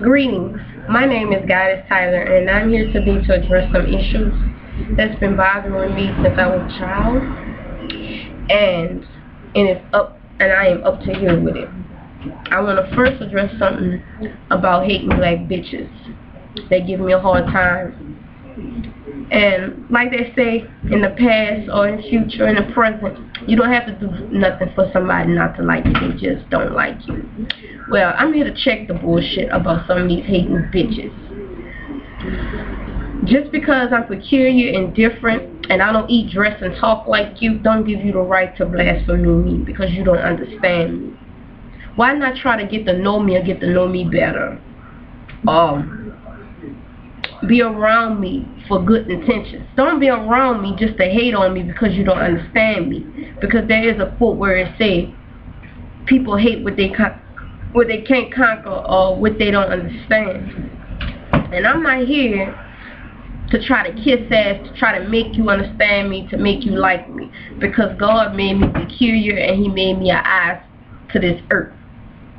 Greetings. My name is Goddess Tyler, and I'm here today to address some issues that's been bothering me since I was a child, and I am up to here with it. I want to first address something about hating black bitches. They give me a hard time, and like they say, in the past or in the future, in the present, you don't have to do nothing for somebody not to like you. They just don't like you. Well, I'm here to check the bullshit about some of these hating bitches. Just because I'm peculiar and different and I don't eat, dress, and talk like you, don't give you the right to blaspheme me because you don't understand me. Why not try to get to know me or get to know me better? Be around me for good intentions. Don't be around me just to hate on me because you don't understand me. Because there is a quote where it says, people hate what they can't conquer or what they don't understand. And I'm not here to try to kiss ass, to try to make you understand me, to make you like me. Because God made me peculiar and He made me an eye to this earth.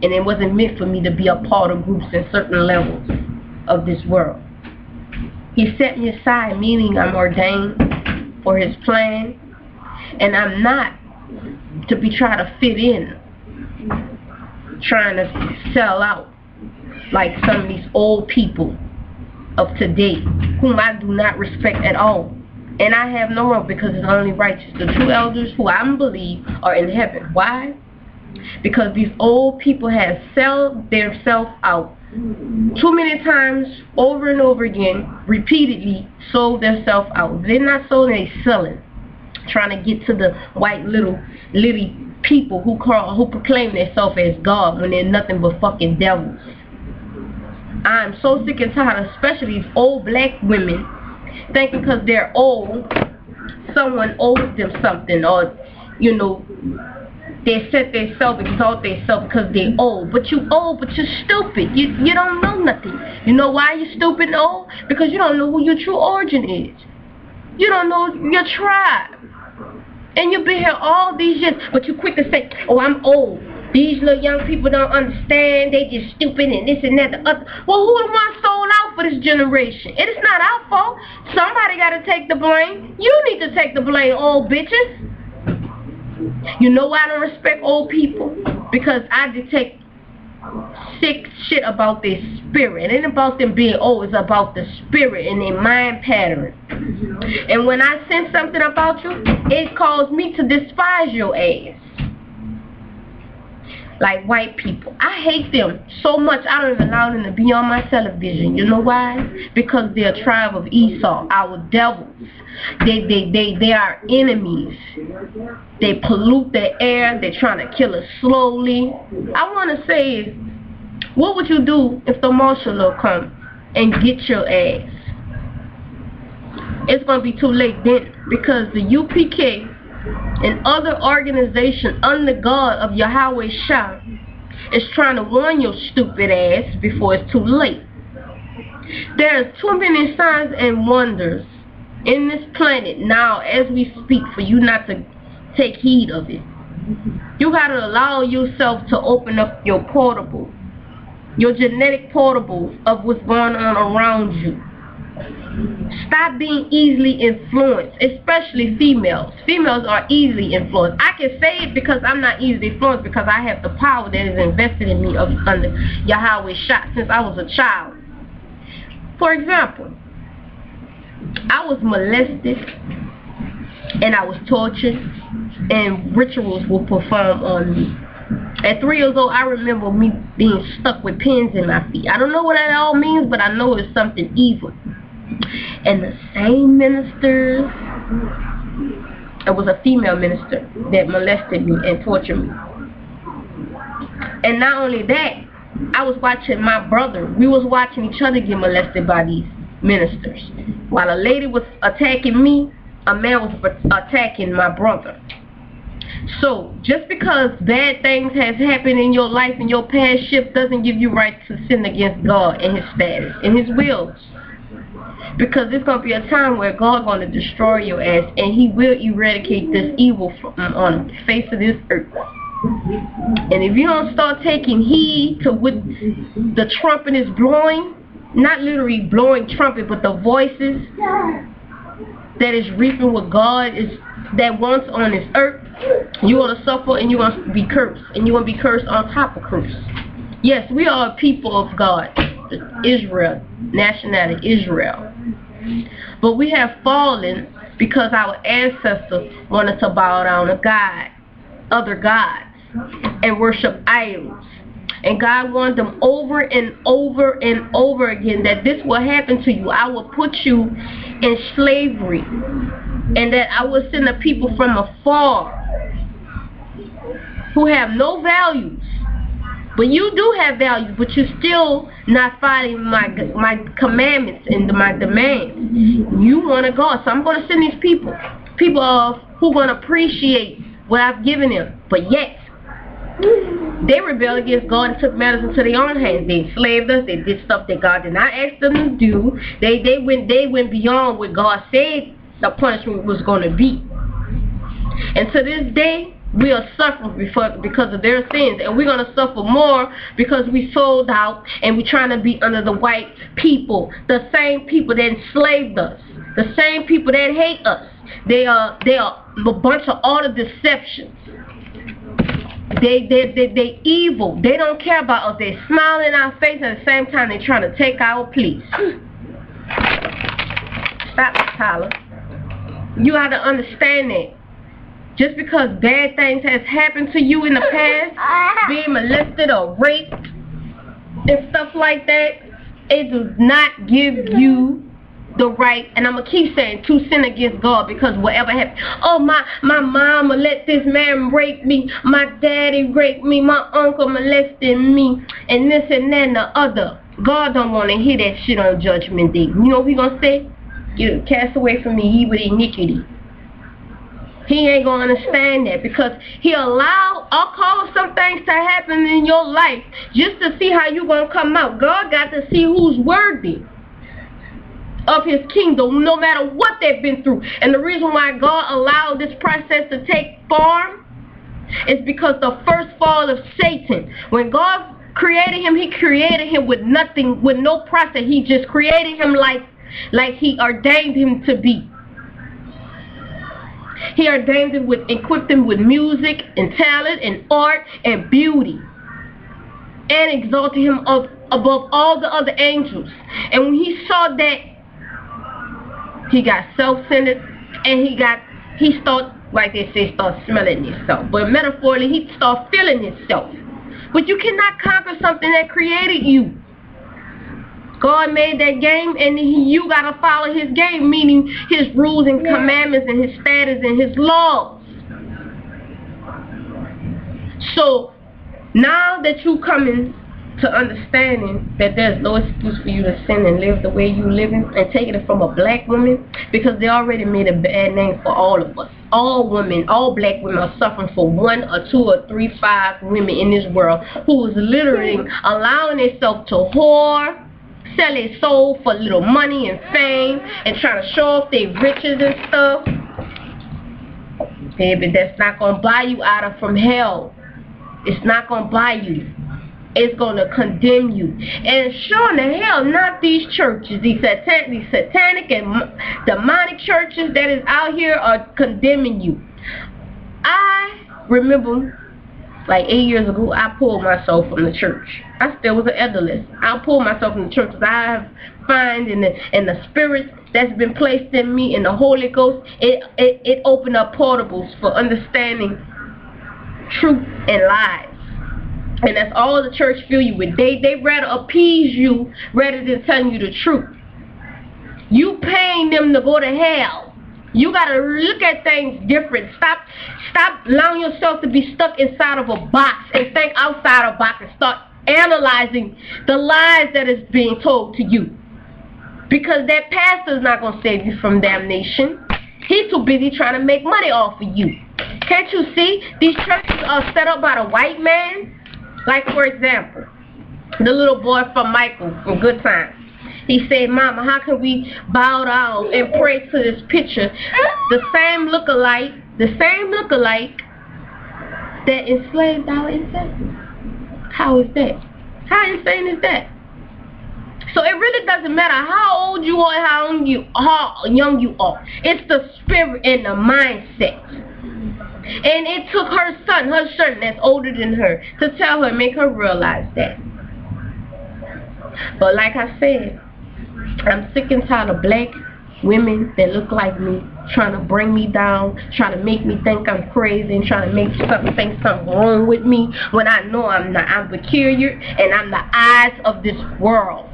And it wasn't meant for me to be a part of groups in certain levels of this world. He set me aside, meaning I'm ordained for His plan. And I'm not to be trying to fit in, trying to sell out like some of these old people of today, whom I do not respect at all. And I have no wrong, because it's only righteous. The true elders, who I believe are in heaven. Why? Because these old people have sold themselves out too many times, over and over again, repeatedly sold themselves out. They're not sold, they're selling, trying to get to the white little people who proclaim themselves as God when they're nothing but fucking devils. I'm so sick and tired, especially these old black women thinking because they're old, someone owes them something, or they set themselves, exalt themselves because they're old. But you old, but you're stupid. You don't know nothing. You know why you're stupid and old? Because you don't know who your true origin is. You don't know your tribe. And you've been here all these years, but you're quick to say, oh, I'm old. These little young people don't understand. They just stupid and this and that, the other. Well, who the one sold out for this generation? It is not our fault. Somebody got to take the blame. You need to take the blame, old bitches. You know why I don't respect old people? Because I detect sick shit about their spirit. It ain't about them being old. It's about the spirit and their mind pattern. And when I sense something about you, it caused me to despise your ass. Like white people, I hate them so much I don't even allow them to be on my television. You know why? Because they're a tribe of Esau, our devils. They are enemies. They pollute the air. They're trying to kill us slowly. I want to say, what would you do if the marshal will come and get your ass? It's going to be too late then, because the UPK and other organizations under God of Yahweh Shah is trying to warn your stupid ass before it's too late. There are too many signs and wonders in this planet now as we speak for you not to take heed of it. You got to allow yourself to open up your portable, your genetic portables of what's going on around you. Stop being easily influenced, especially females. Females are easily influenced. I can say it because I'm not easily influenced, because I have the power that is invested in me under Yahweh Shah since I was a child. For example, I was molested and I was tortured and rituals were performed on me. At 3 years old, I remember me being stuck with pins in my feet. I don't know what that all means, but I know it's something evil. And the same minister, it was a female minister that molested me and tortured me. And not only that, I was watching my brother. We was watching each other get molested by these ministers. While a lady was attacking me, a man was attacking my brother. So, just because bad things has happened in your life and your past shift doesn't give you right to sin against God and His status and His wills. Because there's going to be a time where God's going to destroy your ass, and He will eradicate this evil from on the face of this earth. And if you don't start taking heed to what the trumpet is blowing, not literally blowing trumpet, but the voices that is reaping what God is that wants on this earth, you're going to suffer and you're going to be cursed. And you're going to be cursed on top of curse. Yes, we are a people of God. Israel, nationality, Israel. But we have fallen because our ancestors wanted to bow down to God, other gods, and worship idols. And God warned them over and over and over again that this will happen to you. I will put you in slavery. And that I will send a people from afar who have no values. But you do have values, but you're still not following my commandments and my demands. You want to God, so I'm going to send these people who are going to appreciate what I've given them. But yet, they rebelled against God and took matters into their own hands. They enslaved us. They did stuff that God did not ask them to do. They went beyond what God said the punishment was going to be. And to this day, we are suffering because of their sins. And we're going to suffer more because we sold out and we're trying to be under the white people. The same people that enslaved us. The same people that hate us. They are a bunch of all the deceptions. They evil. They don't care about us. They smile in our face, at the same time they're trying to take our place. Stop it, Tyler. You got to understand that. Just because bad things has happened to you in the past, being molested or raped and stuff like that, it does not give you the right, and I'm going to keep saying, to sin against God, because whatever happened, oh, my mama let this man rape me, my daddy raped me, my uncle molested me, and this and that and the other. God don't want to hear that shit on Judgment Day. You know what he going to say? You cast away from me, ye with iniquity. He ain't going to understand that because I'll cause some things to happen in your life just to see how you're going to come out. God got to see who's worthy of his kingdom, no matter what they've been through. And the reason why God allowed this process to take form is because the first fall of Satan, when God created him, he created him with nothing, with no process. He just created him like he ordained him to be. He ordained him equipped him with music and talent and art and beauty, and exalted him above all the other angels. And when he saw that, he got self-centered, and he started, like they say, start smelling himself. But metaphorically, he started feeling himself. But you cannot conquer something that created you. God made that game, and you got to follow his game, meaning his rules and commandments and his statutes and his laws. So now that you coming to understanding that there's no excuse for you to sin and live the way you living, and taking it from a black woman, because they already made a bad name for all of us. All women, all black women are suffering for 1 or 2 or 3, 5 women in this world who is literally allowing themselves to whore, sell their soul for little money and fame, and trying to show off their riches and stuff. Baby, that's not going to buy you out of from hell. It's not going to buy you. It's going to condemn you. And sure in the hell, not these churches, these satanic and demonic churches that is out here are condemning you. I remember, like 8 years ago, I pulled myself from the church. I still was an elderless. I pulled myself from the church because I have find in the spirit that's been placed in me, in the Holy Ghost, it opened up portals for understanding truth and lies. And that's all the church fill you with. They rather appease you rather than telling you the truth. You paying them to go to hell. You gotta look at things different. Stop allowing yourself to be stuck inside of a box and think outside a box and start analyzing the lies that is being told to you. Because that pastor is not gonna save you from damnation. He's too busy trying to make money off of you. Can't you see? These churches are set up by the white man. Like, for example, the little boy from Michael from Good Times. He said, Mama, how can we bow down and pray to this picture? The same look-alike that enslaved our ancestors. How is that? How insane is that? So it really doesn't matter how old you are, how young you are. It's the spirit and the mindset. And it took her son that's older than her, to tell her, make her realize that. But like I said, I'm sick and tired of black women that look like me trying to bring me down, trying to make me think I'm crazy, and trying to make think something wrong with me when I know I'm not. I'm peculiar, and I'm the eyes of this world.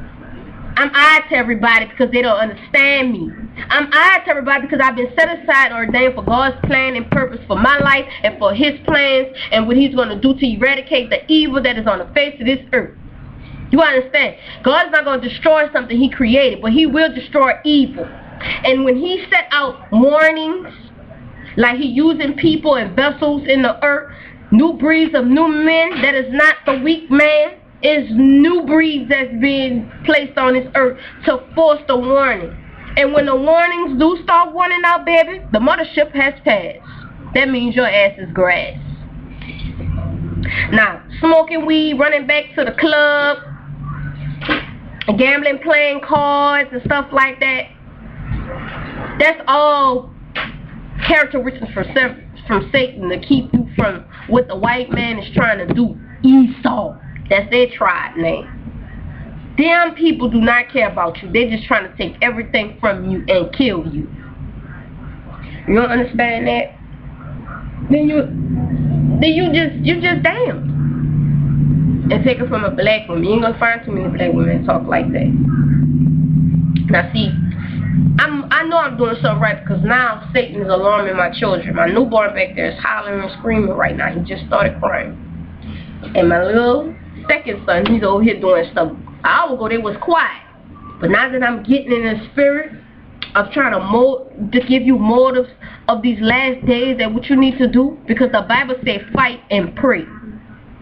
I'm eyed to everybody because they don't understand me. I'm eyed to everybody because I've been set aside, ordained for God's plan and purpose for my life and for His plans and what He's going to do to eradicate the evil that is on the face of this earth. You understand? God's not going to destroy something He created, but He will destroy evil. And when He set out warnings, like He using people and vessels in the earth, new breeds of new men, that is not the weak man, is new breeds that's being placed on this earth to force the warning. And when the warnings do start warning out, baby, the mothership has passed. That means your ass is grass. Now, smoking weed, running back to the club, gambling, playing cards and stuff like that, that's all characteristics from Satan to keep you from what the white man is trying to do. Esau. That's their tribe name. Them people do not care about you. They're just trying to take everything from you and kill you. You don't understand that? Then you just damned. And take it from a black woman. You ain't gonna find too many black women that talk like that. Now see, I know I'm doing something right because now Satan is alarming my children. My newborn back there is hollering and screaming right now. He just started crying. And my little second son, he's over here doing stuff. An hour ago they was quiet. But now that I'm getting in the spirit of trying to give you motives of these last days that what you need to do, because the Bible says fight and pray.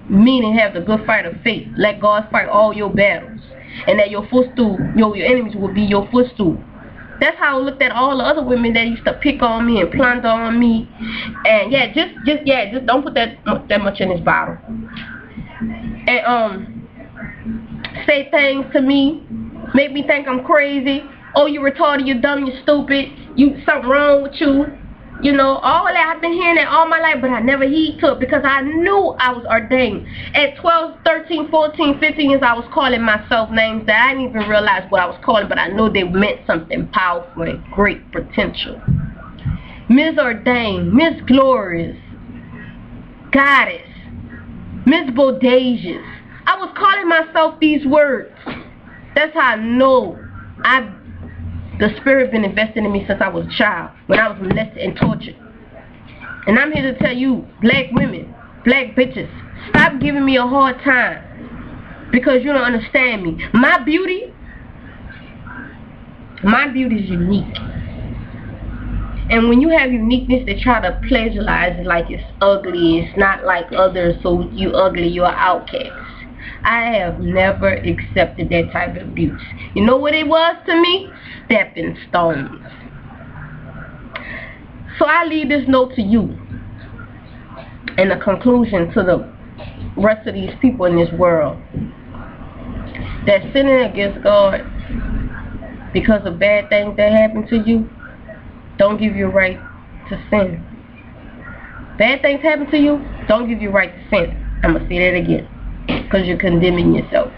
Meaning have the good fight of faith. Let God fight all your battles. And that your footstool, your enemies will be your footstool. That's how I looked at all the other women that used to pick on me and plunder on me. And yeah, just don't put that much in this bottle. And say things to me, make me think I'm crazy. Oh, you retarded, you dumb, you stupid, something wrong with you. You know, all that, I've been hearing that all my life, but I never heed to it because I knew I was ordained. At 12, 13, 14, 15 years, I was calling myself names that I didn't even realize what I was calling, but I know they meant something powerful and great potential. Ms. Ordained, Miss Glorious, Goddess, Miss Bodacious. I was calling myself these words. That's how I know the spirit been invested in me since I was a child, when I was molested and tortured. And I'm here to tell you, black women, black bitches, stop giving me a hard time because you don't understand me. My beauty is unique. And when you have uniqueness, they try to plagiarize it like it's ugly. It's not like others, so you ugly, you're an outcast. I have never accepted that type of abuse. You know what it was to me? Stepping stones. So I leave this note to you and a conclusion to the rest of these people in this world that's sinning against God because of bad things that happen to you. Don't give you a right to sin. Bad things happen to you, don't give you a right to sin. I'm going to say that again. Because you're condemning yourself.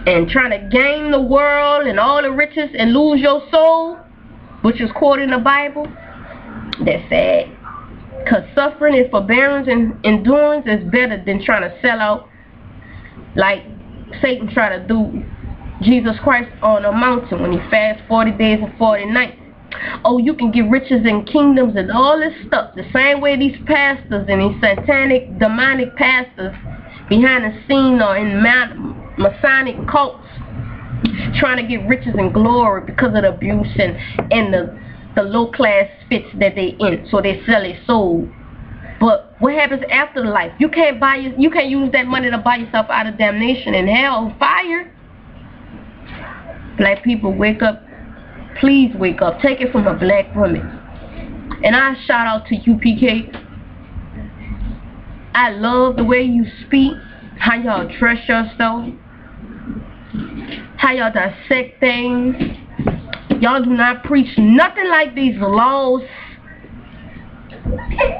And trying to gain the world and all the riches and lose your soul, which is quoted in the Bible, that's sad. Because suffering and forbearance and endurance is better than trying to sell out like Satan tried to do Jesus Christ on a mountain when he fasted 40 days and 40 nights. Oh, you can get riches and kingdoms and all this stuff. The same way these pastors and these satanic, demonic pastors behind the scene or in Masonic cults trying to get riches and glory because of the abuse and the low class fits that they in, so they sell their soul. But what happens after life? You can't use that money to buy yourself out of damnation and hell and fire. Black people, wake up. Please wake up. Take it from a black woman. And I shout out to UPK. I love the way you speak, how y'all dress yourself, how y'all dissect things. Y'all do not preach nothing like these lost,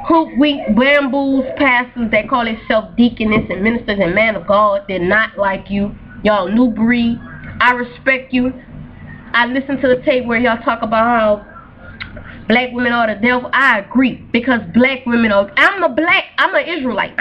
hoodwinked, bamboos pastors that call themselves deaconess and ministers and man of God. They're not like you. Y'all new breed. I respect you. I listen to the tape where y'all talk about how black women are the devil. I agree, because black women are. I'm an Israelite.